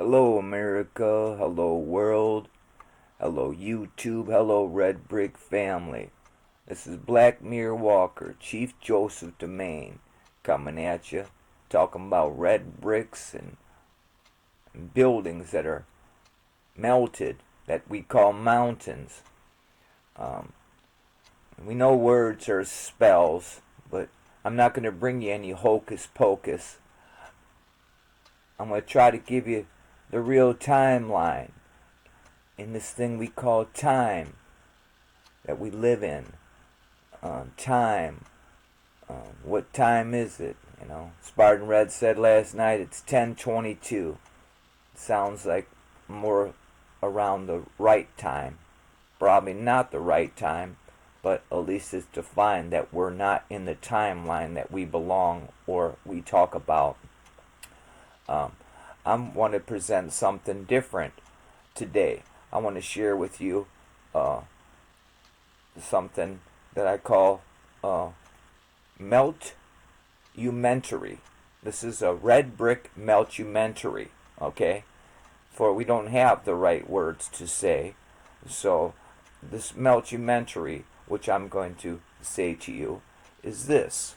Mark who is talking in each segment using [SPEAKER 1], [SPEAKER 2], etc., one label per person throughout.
[SPEAKER 1] Hello, America. Hello, world. Hello, YouTube. Hello, Red Brick family. This is Black Mirror Walker, Chief Joseph Domain, coming at you, talking about red bricks and buildings that are melted, that we call mountains. Um, we know words are spells, but I'm not going to bring you any hocus pocus. I'm going to try to give you the real timeline in this thing we call time that we live in. Time. What time is it? Spartan Red said last night it's 10:22. Sounds like more around the right time. Probably not the right time, but at least it's defined that we're not in the timeline that we belong or we talk about. I want to present something different today. I want to share with you something that I call Meltumentary. This is a red brick meltumentary, okay? For we don't have the right words to say. So this meltumentary, which I'm going to say to you, is this.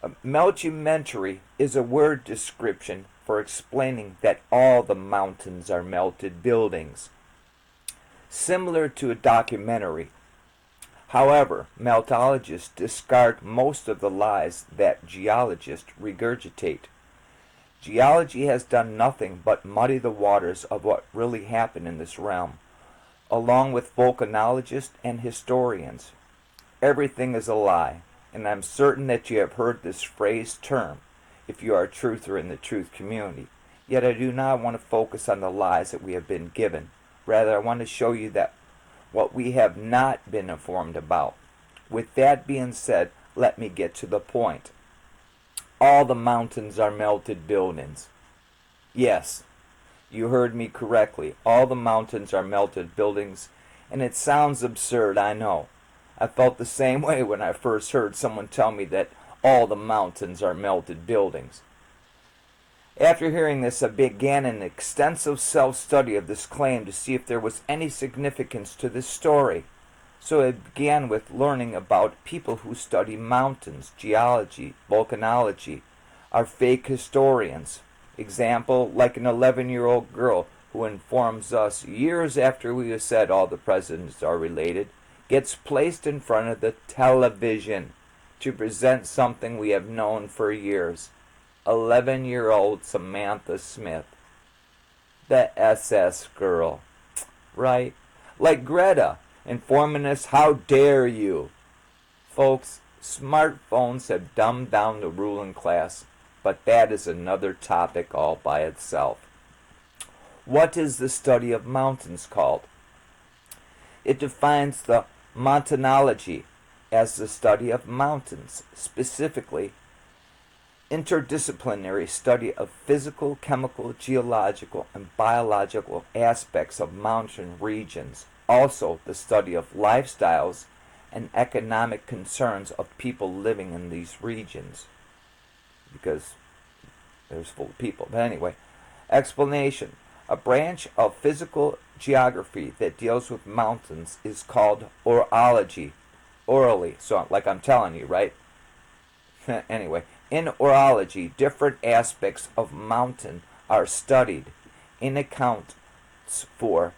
[SPEAKER 1] A meltumentary is a word description for explaining that all the mountains are melted buildings, similar to a documentary. However, Meltologists discard most of the lies that geologists regurgitate. Geology has done nothing but muddy the waters of what really happened in this realm, along with volcanologists and historians. Everything is a lie, and I'm certain that you have heard this phrase term if you are a truther in the truth community. Yet I do not want to focus on the lies that we have been given. Rather, I want to show you that what we have not been informed about. With that being said, let me get to the point. All the mountains are melted buildings. Yes, you heard me correctly. All the mountains are melted buildings, and it sounds absurd, I know. I felt the same way when I first heard someone tell me that all the mountains are melted buildings. After hearing this, I began an extensive self-study of this claim to see if there was any significance to this story. So I began with learning about people who study mountains, geology, volcanology, are fake historians. Example, like an 11-year-old girl who informs us years after we have said all the presidents are related, gets placed in front of the television to present something we have known for years. 11-year-old Samantha Smith. The SS girl. Right? Like Greta, informing us, how dare you? Folks, smartphones have dumbed down the ruling class, but that is another topic all by itself. What is the study of mountains called? It defines the mountanology as the study of mountains, specifically interdisciplinary study of physical, chemical, geological, and biological aspects of mountain regions. Also, the study of lifestyles and economic concerns of people living in these regions. Because there's full of people. But anyway, explanation. A branch of physical geography that deals with mountains is called orology. Orally. So, like I'm telling you, right? Anyway, in orology, different aspects of mountain are studied in accounts for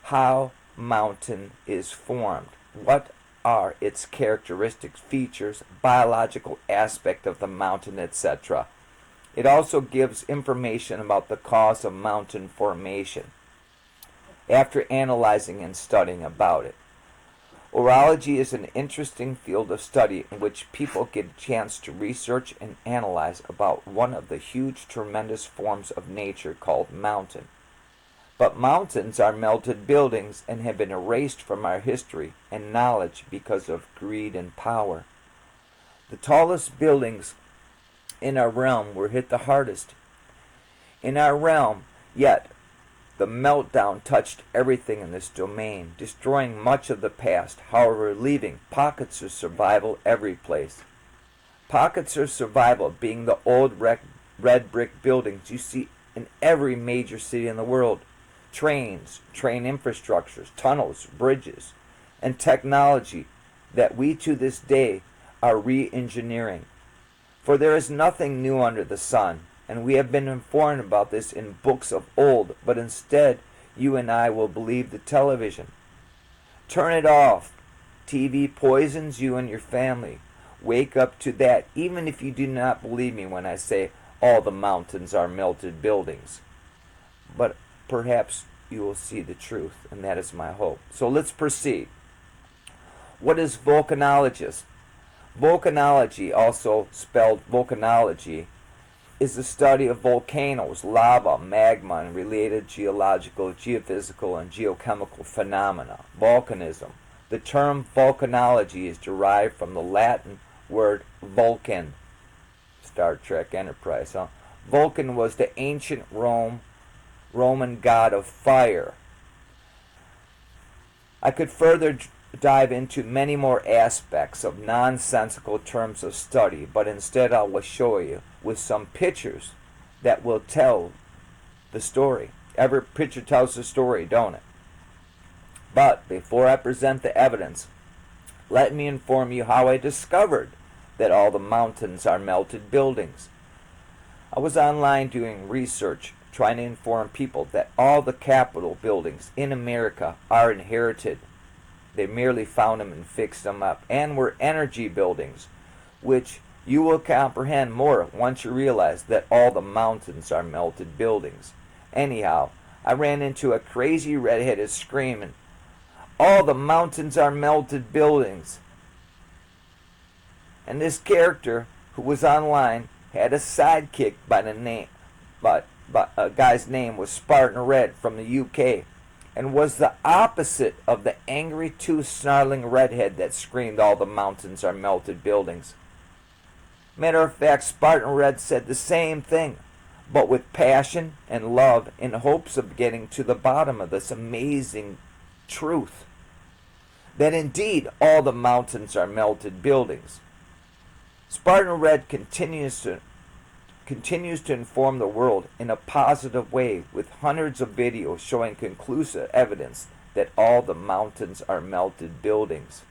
[SPEAKER 1] how mountain is formed, what are its characteristics, features, biological aspect of the mountain, etc. It also gives information about the cause of mountain formation after analyzing and studying about it. Orology is an interesting field of study in which people get a chance to research and analyze about one of the huge, tremendous forms of nature called mountain. But mountains are melted buildings and have been erased from our history and knowledge because of greed and power. The tallest buildings in our realm were hit the hardest. In our realm, yet, the meltdown touched everything in this domain, destroying much of the past, however leaving pockets of survival every place. Pockets of survival being the old red brick buildings you see in every major city in the world. Trains, train infrastructures, tunnels, bridges, and technology that we to this day are re-engineering. For there is nothing new under the sun, and we have been informed about this in books of old, but instead you and I will believe the television. Turn it off. TV poisons you and your family. Wake up to that, even if you do not believe me when I say all the mountains are melted buildings. But perhaps you will see the truth, and that is my hope. So let's proceed. What is volcanologist? Volcanology, also spelled volcanology, is the study of volcanoes, lava, magma, and related geological, geophysical, and geochemical phenomena. Volcanism. The term volcanology is derived from the Latin word Vulcan. Star Trek Enterprise, huh? Vulcan was the ancient Roman god of fire. I could further dive into many more aspects of nonsensical terms of study, but instead I will show you with some pictures that will tell the story. Every picture tells the story, don't it? But before I present the evidence, let me inform you how I discovered that all the mountains are melted buildings. I was online doing research, trying to inform people that all the Capitol buildings in America are inherited. They merely found them and fixed them up, and were energy buildings, which you will comprehend more once you realize that all the mountains are melted buildings. Anyhow, I ran into a crazy redheaded screaming, all the mountains are melted buildings. And this character, who was online, had a sidekick by the name, but a guy's name was Spartan Red from the UK, and was the opposite of the angry, tooth-snarling redhead that screamed all the mountains are melted buildings. Matter of fact, Spartan Red said the same thing, but with passion and love, in hopes of getting to the bottom of this amazing truth, that indeed all the mountains are melted buildings. Spartan Red continues to inform the world in a positive way with hundreds of videos showing conclusive evidence that all the mountains are melted buildings.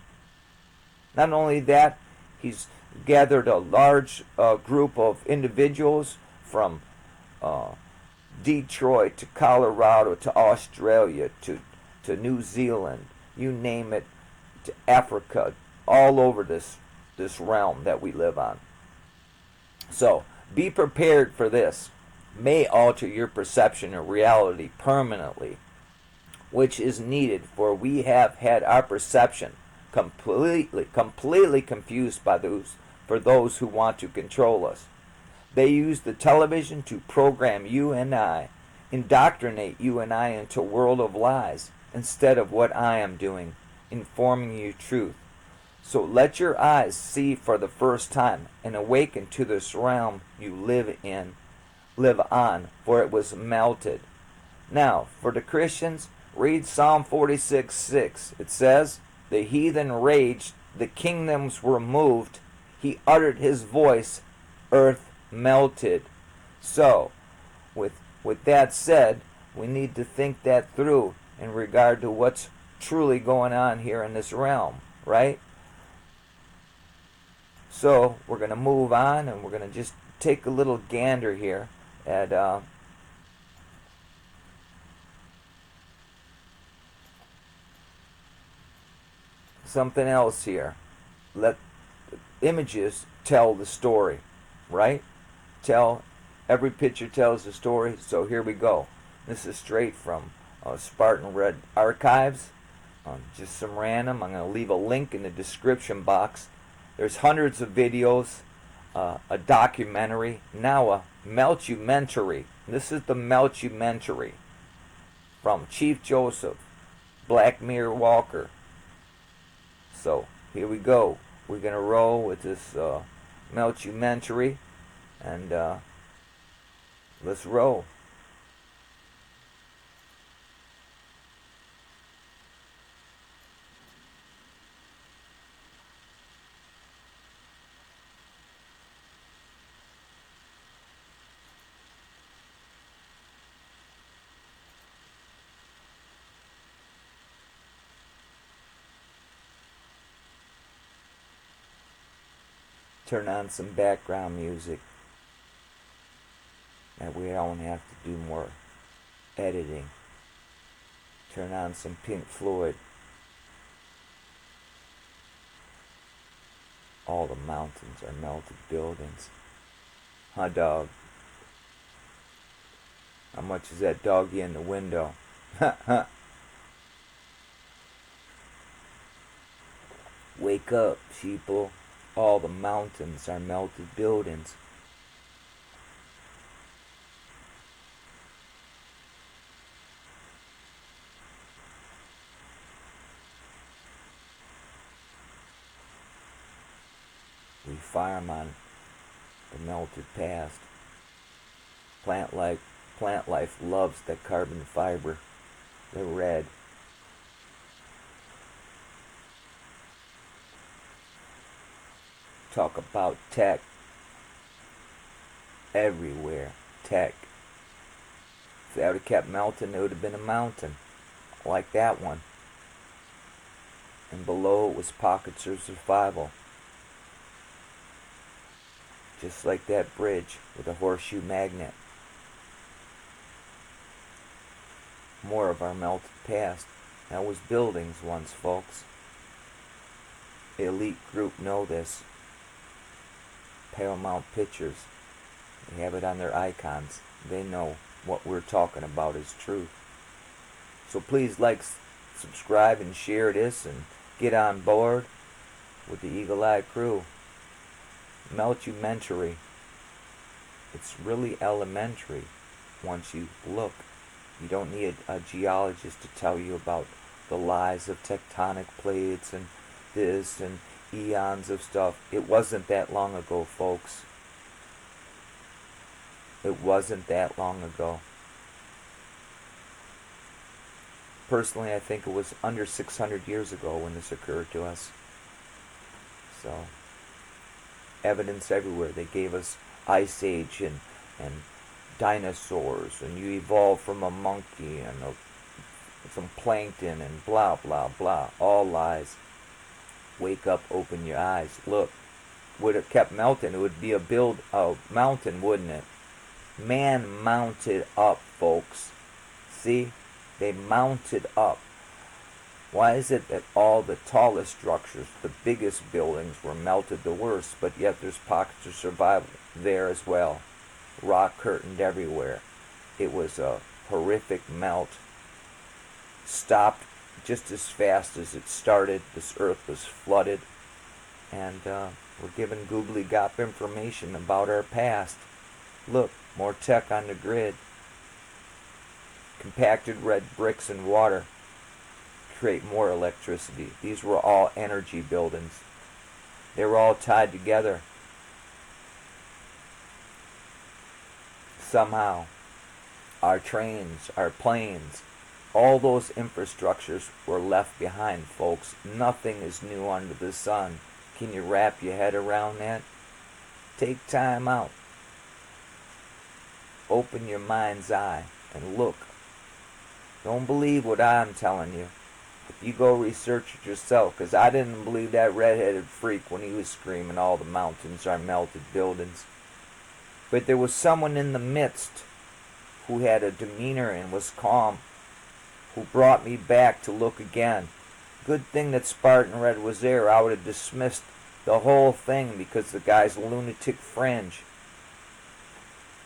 [SPEAKER 1] Not only that, he's gathered a large group of individuals from Detroit to Colorado to Australia to New Zealand, you name it, to Africa, all over this realm that we live on. So, be prepared for this. May alter your perception of reality permanently, which is needed, for we have had our perception completely confused by those who want to control us. They use the television to program you and I, indoctrinate you and I into a world of lies, instead of what I am doing, informing you truth. So let your eyes see for the first time and awaken to this realm you live on, for it was melted. Now, for the Christians, read Psalm 46:6. It says, the heathen raged, the kingdoms were moved, he uttered his voice, earth melted. So, with that said, we need to think that through in regard to what's truly going on here in this realm, right? So we're going to move on, and we're going to just take a little gander here at something else here. Let images tell the story, right? Every picture tells the story. So here we go. This is straight from Spartan Red Archives. Just some random. I'm going to leave a link in the description box. There's hundreds of videos, a documentary, now a Meltumentary. This is the Meltumentary from Chief Joseph, Black Mirror Walker. So here we go. We're going to roll with this Meltumentary, and let's roll. Turn on some background music. That way I don't have to do more editing. Turn on some Pink Floyd. All the mountains are melted buildings. Huh, dog? How much is that doggy in the window? Wake up, sheeple. All the mountains are melted buildings. We farm on the melted past. Plant life loves the carbon fiber, the red. Talk about tech. Everywhere, tech. If they would have kept melting, it would have been a mountain, like that one. And below it was pockets of survival. Just like that bridge with a horseshoe magnet. More of our melted past. That was buildings once, folks. The elite group know this. Paramount Pictures. They have it on their icons. They know what we're talking about is truth. So please like, subscribe, and share this, and get on board with the Eagle Eye crew. Meltumentary. It's really elementary once you look. You don't need a geologist to tell you about the lies of tectonic plates and this and eons of stuff. It wasn't that long ago, folks. It wasn't that long ago. Personally, I think it was under 600 years ago when this occurred to us. So, evidence everywhere. They gave us Ice Age and dinosaurs, and you evolved from a monkey and some plankton and blah, blah, blah. All lies. Wake up, open your eyes. Look, would have kept melting, it would be a mountain, wouldn't it? Man mounted up, folks. See? They mounted up. Why is it that all the tallest structures, the biggest buildings, were melted the worst, but yet there's pockets of survival there as well? Rock curtained everywhere. It was a horrific melt. Stopped just as fast as it started. This earth was flooded. And we're given gobbly-gop information about our past. Look, more tech on the grid. Compacted red bricks and water create more electricity. These were all energy buildings. They were all tied together. Somehow, our trains, our planes, all those infrastructures were left behind, folks. Nothing is new under the sun. Can you wrap your head around that? Take time out. Open your mind's eye and look. Don't believe what I'm telling you. If you go research it yourself, because I didn't believe that redheaded freak when he was screaming all the mountains are melted buildings. But there was someone in the midst who had a demeanor and was calm, who brought me back to look again. Good thing that Spartan Red was there. I would have dismissed the whole thing because the guy's lunatic fringe.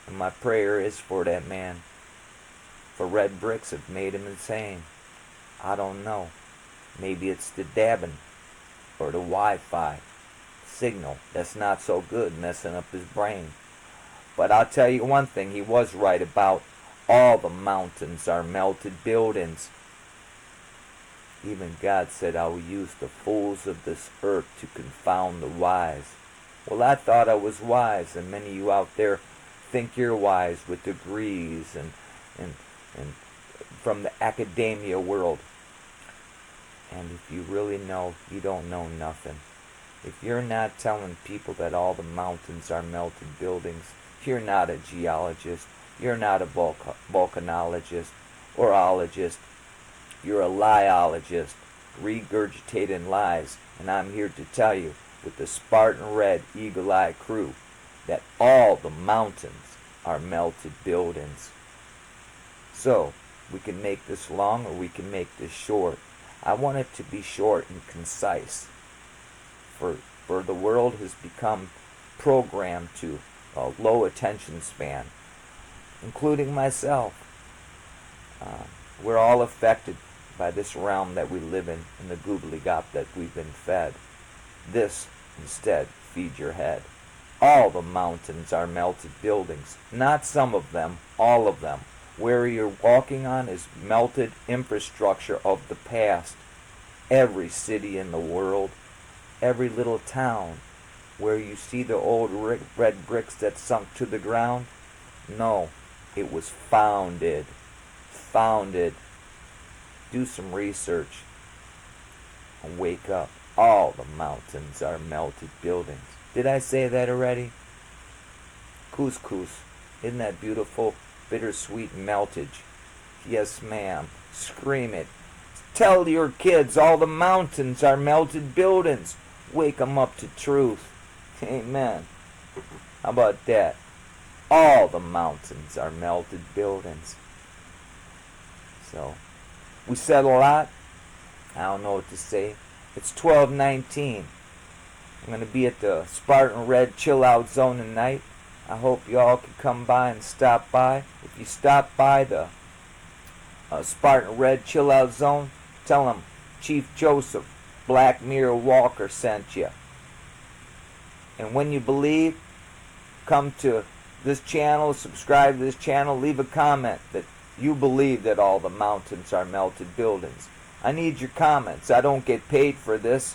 [SPEAKER 1] And my prayer is for that man. For red bricks have made him insane. I don't know. Maybe it's the dabbing or the Wi-Fi signal that's not so good, messing up his brain. But I'll tell you one thing, he was right about all the mountains are melted buildings. Even God said, I will use the fools of this earth to confound the wise. Well, I thought I was wise, and many of you out there think you're wise with degrees and from the academia world. And if you really know, you don't know nothing. If you're not telling people that all the mountains are melted buildings, you're not a geologist. You're not a volcanologist or ologist. You're a lieologist, regurgitating lies. And I'm here to tell you, with the Spartan Red Eagle Eye crew that all the mountains are melted buildings. So, we can make this long or we can make this short. I want it to be short and concise. For the world has become programmed to a low attention span, including myself. We're all affected by this realm that we live in and the gobbledygook that we've been fed. This, instead, feed your head. All the mountains are melted buildings. Not some of them, all of them. Where you're walking on is melted infrastructure of the past. Every city in the world, every little town, where you see the old red bricks that sunk to the ground, no, it was founded. Founded. Do some research and wake up. All the mountains are melted buildings. Did I say that already? Couscous. Isn't that beautiful? Bittersweet meltage. Yes, ma'am. Scream it. Tell your kids all the mountains are melted buildings. Wake 'em up to truth. Amen. How about that? All the mountains are melted buildings. So, we said a lot. I don't know what to say. It's 12:19. I'm going to be at the Spartan Red Chill Out Zone tonight. I hope y'all can come by and stop by. If you stop by the Spartan Red Chill Out Zone, tell them Chief Joseph, Black Mirror Walker sent you. And when you believe, come to this channel, subscribe to this channel, leave a comment that you believe that all the mountains are melted buildings. I need your comments. I don't get paid for this.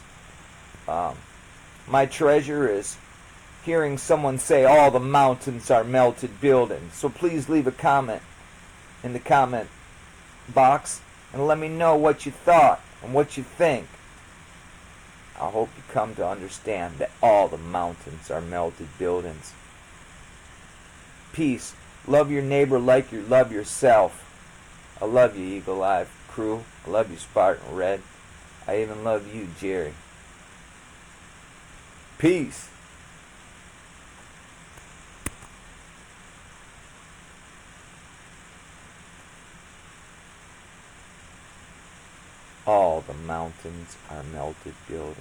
[SPEAKER 1] My treasure is hearing someone say all the mountains are melted buildings. So please leave a comment in the comment box and let me know what you thought and what you think. I hope you come to understand that all the mountains are melted buildings. Peace. Love your neighbor like you love yourself. I love you, Eagle Eye crew. I love you, Spartan Red. I even love you, Jerry. Peace. All the mountains are melted buildings.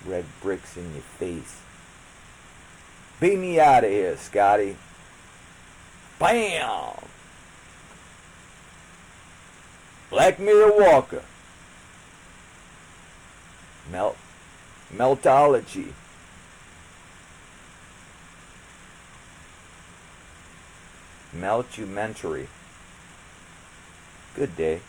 [SPEAKER 1] Red bricks in your face. Beat me out of here, Scotty. Bam! Black Mirror Walker. Meltology. Meltumentary. Good day.